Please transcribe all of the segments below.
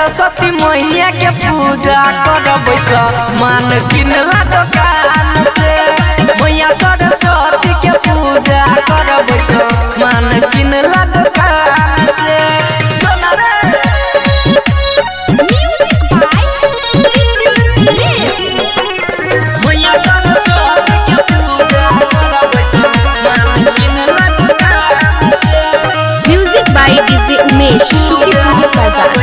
सरस्वती मैया के पूजा करबै मान किनला दुकान से। मैया सरस्वती के पूजा करबै मान किनला दुकान से। म्यूजिक बाय डीजे उमेश शुक्रिया बाजार।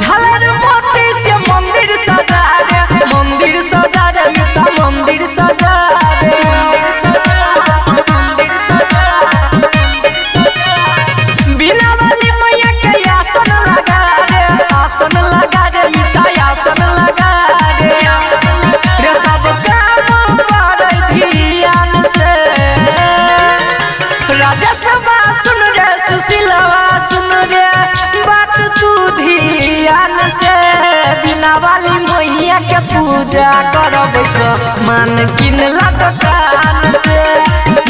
झालर मोती से मंदिर सजा रे, मंदिर सजा रे मिता मंदिर सजा रे, मंदिर सजा बिना वाली मैया के आसन लगा रे, आसन लगा रे मिता आसन लगा रे। रे सब काम करे ध्यान से, राजा सभा सुन रे, सुशीलवा सुन रे बात तू ध्यान से। बिना वाली मैया के पूजा करबै मान किनला दुकान से।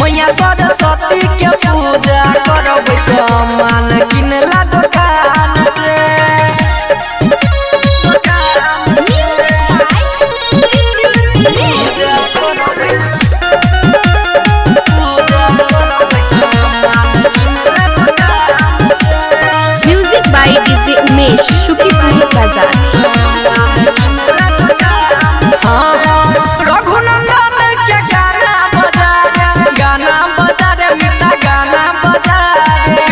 मैया सरस्वती के पूजा करबै मान किनला दुकान से। म्यूजिक बाय डीजे उमेश शुक्रिया बाजार। रघुनंदन के गाना बजा रे, गाना बजा रे मिता गाना बजा रे,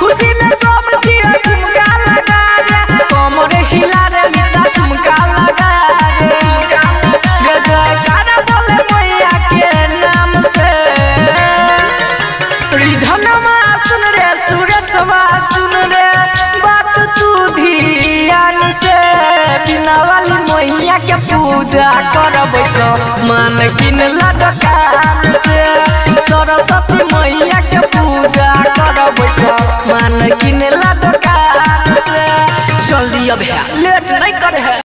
खुशी में सब चीज ठुमका लगा रे, कमर हिला रे मिता ठुमका लगा रे। गाना बोले मैया के नाम से, रिधनमा सुन रे, सूरजवा सुन रे बात तू ध्यान से। बिना वाली मैया के पूजा करबै मान किनला दुकान से। सरस्वती मैया के पूजा करबै मान किनला दुकान से। जल्दी अब है, लेट नहीं करे है।